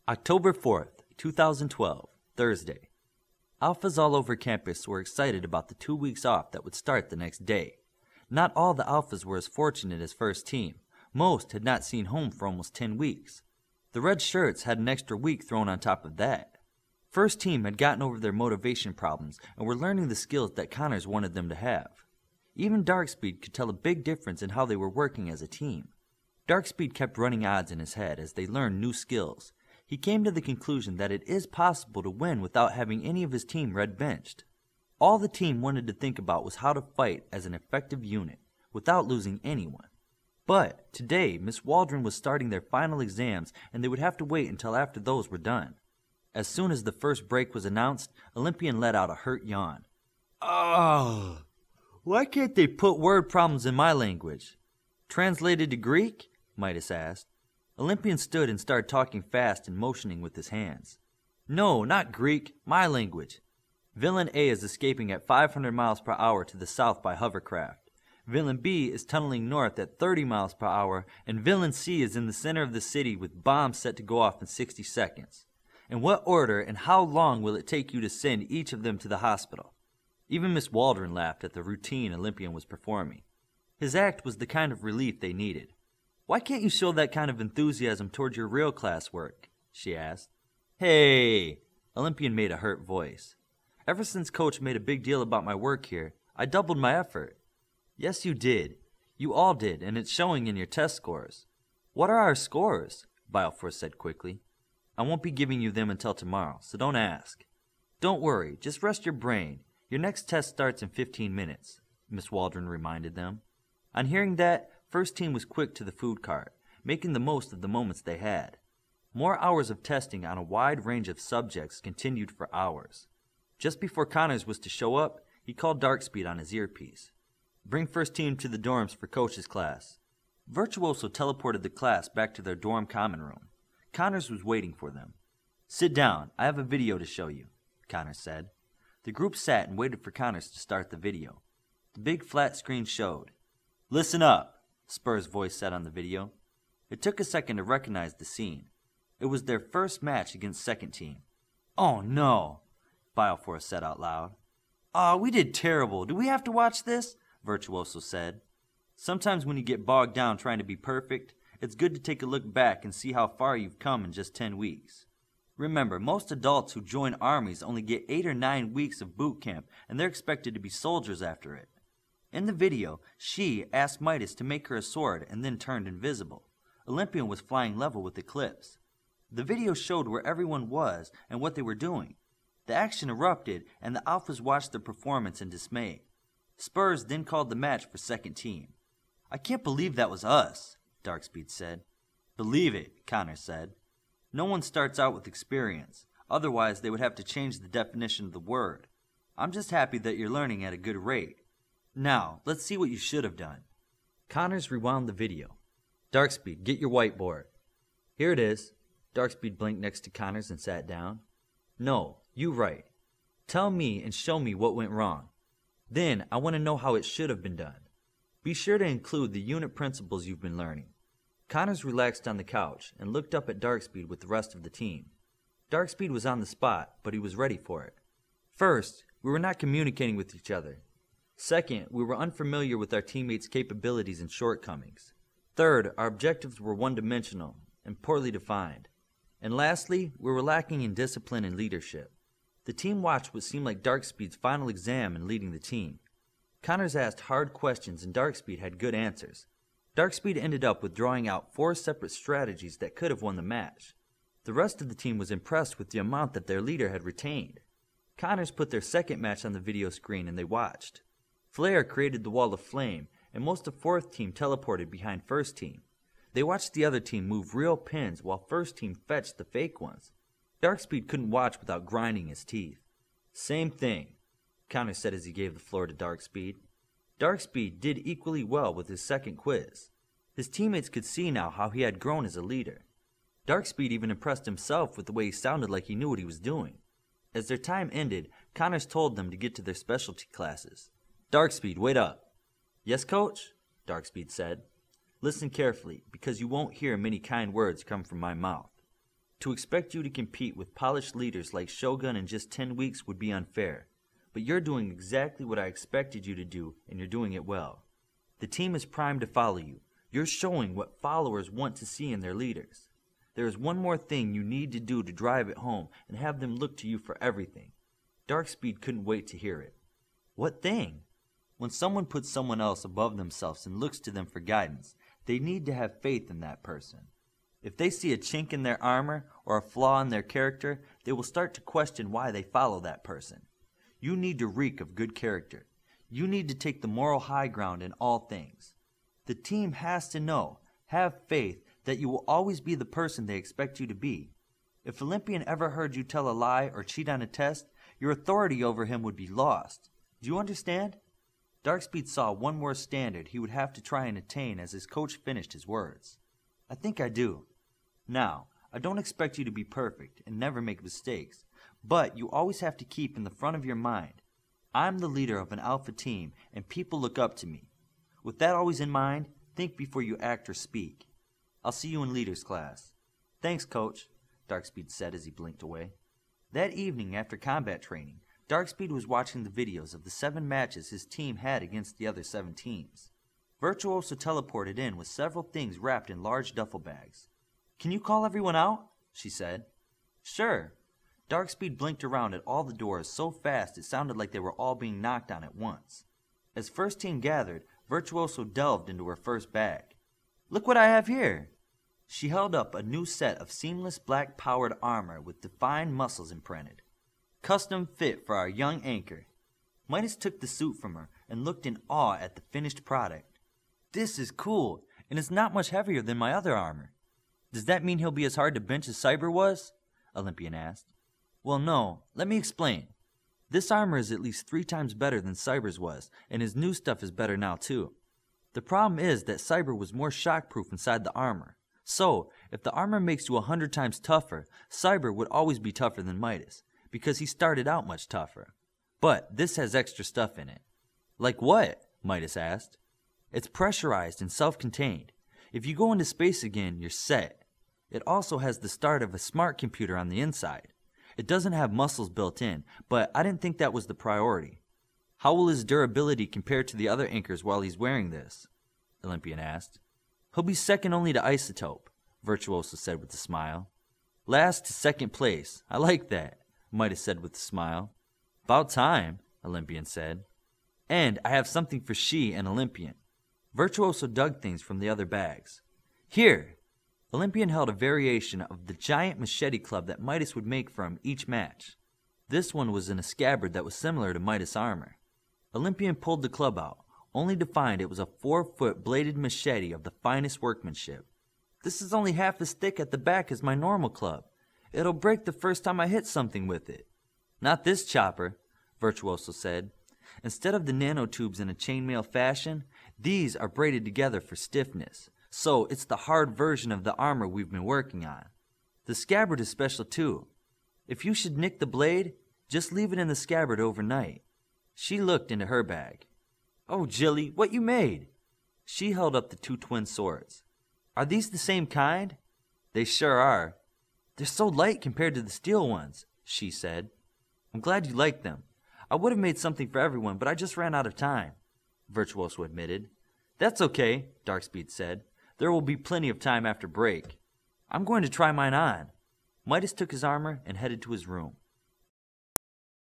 October 4th, 2012, Thursday. Alphas all over campus were excited about the 2 weeks off that would start the next day. Not all the Alphas were as fortunate as first team. Most had not seen home for almost 10 weeks. The red shirts had an extra week thrown on top of that. First team had gotten over their motivation problems and were learning the skills that Connors wanted them to have. Even Darkspeed could tell a big difference in how they were working as a team. Darkspeed kept running odds in his head as they learned new skills. He came to the conclusion that it is possible to win without having any of his team red benched. All the team wanted to think about was how to fight as an effective unit, without losing anyone. But today, Miss Waldron was starting their final exams and they would have to wait until after those were done. As soon as the first break was announced, Olympian let out a hurt yawn. Oh, why can't they put word problems in my language? Translated to Greek? Midas asked. Olympian stood and started talking fast and motioning with his hands. No, not Greek, my language. Villain A is escaping at 500 miles per hour to the south by hovercraft. Villain B is tunneling north at 30 miles per hour, and Villain C is in the center of the city with bombs set to go off in 60 seconds. In what order and how long will it take you to send each of them to the hospital? Even Miss Waldron laughed at the routine Olympian was performing. His act was the kind of relief they needed. Why can't you show that kind of enthusiasm toward your real classwork? She asked. Hey! Olympian made a hurt voice. Ever since Coach made a big deal about my work here, I doubled my effort. Yes, you did. You all did, and it's showing in your test scores. What are our scores? Bioforce said quickly. I won't be giving you them until tomorrow, so don't ask. Don't worry, just rest your brain. Your next test starts in 15 minutes, Miss Waldron reminded them. On hearing that, first team was quick to the food cart, making the most of the moments they had. More hours of testing on a wide range of subjects continued for hours. Just before Connors was to show up, he called Darkspeed on his earpiece. Bring first team to the dorms for Coach's class. Virtuoso teleported the class back to their dorm common room. Connors was waiting for them. Sit down, I have a video to show you, Connors said. The group sat and waited for Connors to start the video. The big flat screen showed. Listen up, Spur's voice said on the video. It took a second to recognize the scene. It was their first match against second team. Oh no, Bioforce said out loud. Aw, we did terrible. Do we have to watch this? Virtuoso said. Sometimes when you get bogged down trying to be perfect, it's good to take a look back and see how far you've come in just 10 weeks. Remember, most adults who join armies only get 8 or 9 weeks of boot camp, and they're expected to be soldiers after it. In the video, she asked Midas to make her a sword and then turned invisible. Olympian was flying level with Eclipse. The video showed where everyone was and what they were doing. The action erupted, and the Alphas watched the performance in dismay. Spurs then called the match for second team. I can't believe that was us, Darkspeed said. Believe it, Connor said. No one starts out with experience. Otherwise, they would have to change the definition of the word. I'm just happy that you're learning at a good rate. Now, let's see what you should have done. Connors rewound the video. Darkspeed, get your whiteboard. Here it is. Darkspeed blinked next to Connors and sat down. No, you write. Tell me and show me what went wrong. Then, I want to know how it should have been done. Be sure to include the unit principles you've been learning. Connors relaxed on the couch and looked up at Darkspeed with the rest of the team. Darkspeed was on the spot, but he was ready for it. First, we were not communicating with each other. Second, we were unfamiliar with our teammates' capabilities and shortcomings. Third, our objectives were one-dimensional and poorly defined. And lastly, we were lacking in discipline and leadership. The team watched what seemed like Darkspeed's final exam in leading the team. Connors asked hard questions and Darkspeed had good answers. Darkspeed ended up with drawing out 4 separate strategies that could have won the match. The rest of the team was impressed with the amount that their leader had retained. Connors put their second match on the video screen and they watched. Flare created the wall of flame, and most of fourth team teleported behind first team. They watched the other team move real pins while first team fetched the fake ones. Darkspeed couldn't watch without grinding his teeth. Same thing, Connors said as he gave the floor to Darkspeed. Darkspeed did equally well with his second quiz. His teammates could see now how he had grown as a leader. Darkspeed even impressed himself with the way he sounded like he knew what he was doing. As their time ended, Connors told them to get to their specialty classes. Darkspeed, wait up. Yes, Coach? Darkspeed said. Listen carefully, because you won't hear many kind words come from my mouth. To expect you to compete with polished leaders like Shogun in just 10 weeks would be unfair. But you're doing exactly what I expected you to do, and you're doing it well. The team is primed to follow you. You're showing what followers want to see in their leaders. There is one more thing you need to do to drive it home and have them look to you for everything. Darkspeed couldn't wait to hear it. What thing? When someone puts someone else above themselves and looks to them for guidance, they need to have faith in that person. If they see a chink in their armor or a flaw in their character, they will start to question why they follow that person. You need to reek of good character. You need to take the moral high ground in all things. The team has to know, have faith, that you will always be the person they expect you to be. If Olympian ever heard you tell a lie or cheat on a test, your authority over him would be lost. Do you understand? Darkspeed saw one more standard he would have to try and attain as his coach finished his words. I think I do. Now, I don't expect you to be perfect and never make mistakes, but you always have to keep in the front of your mind, I'm the leader of an alpha team and people look up to me. With that always in mind, think before you act or speak. I'll see you in leaders class. Thanks, coach, Darkspeed said as he blinked away. That evening after combat training, Darkspeed was watching the videos of the 7 matches his team had against the other 7 teams. Virtuoso teleported in with several things wrapped in large duffel bags. Can you call everyone out? She said. Sure. Darkspeed blinked around at all the doors so fast it sounded like they were all being knocked on at once. As first team gathered, Virtuoso delved into her first bag. Look what I have here! She held up a new set of seamless black powered armor with defined muscles imprinted. Custom fit for our young anchor. Midas took the suit from her and looked in awe at the finished product. This is cool, and it's not much heavier than my other armor. Does that mean he'll be as hard to bench as Cyber was? Olympian asked. Well, no. Let me explain. This armor is at least 3 times better than Cyber's was, and his new stuff is better now too. The problem is that Cyber was more shockproof inside the armor. So, if the armor makes you 100 times tougher, Cyber would always be tougher than Midas, because he started out much tougher. But this has extra stuff in it. Like what? Midas asked. It's pressurized and self-contained. If you go into space again, you're set. It also has the start of a smart computer on the inside. It doesn't have muscles built in, but I didn't think that was the priority. How will his durability compare to the other anchors while he's wearing this? Olympian asked. He'll be second only to Isotope, Virtuoso said with a smile. Last to second place. I like that, Midas said with a smile. About time, Olympian said. And I have something for she and Olympian. Virtuoso dug things from the other bags. Here! Olympian held a variation of the giant machete club that Midas would make for him each match. This one was in a scabbard that was similar to Midas' armor. Olympian pulled the club out, only to find it was a 4-foot bladed machete of the finest workmanship. This is only half as thick at the back as my normal club. It'll break the first time I hit something with it. Not this chopper, Virtuoso said. Instead of the nanotubes in a chainmail fashion, these are braided together for stiffness. So it's the hard version of the armor we've been working on. The scabbard is special too. If you should nick the blade, just leave it in the scabbard overnight. She looked into her bag. Oh, Jilly, what you made? She held up the 2 twin swords. Are these the same kind? They sure are. They're so light compared to the steel ones, she said. I'm glad you like them. I would have made something for everyone, but I just ran out of time, Virtuoso admitted. That's okay, Darkspeed said. There will be plenty of time after break. I'm going to try mine on. Midas took his armor and headed to his room.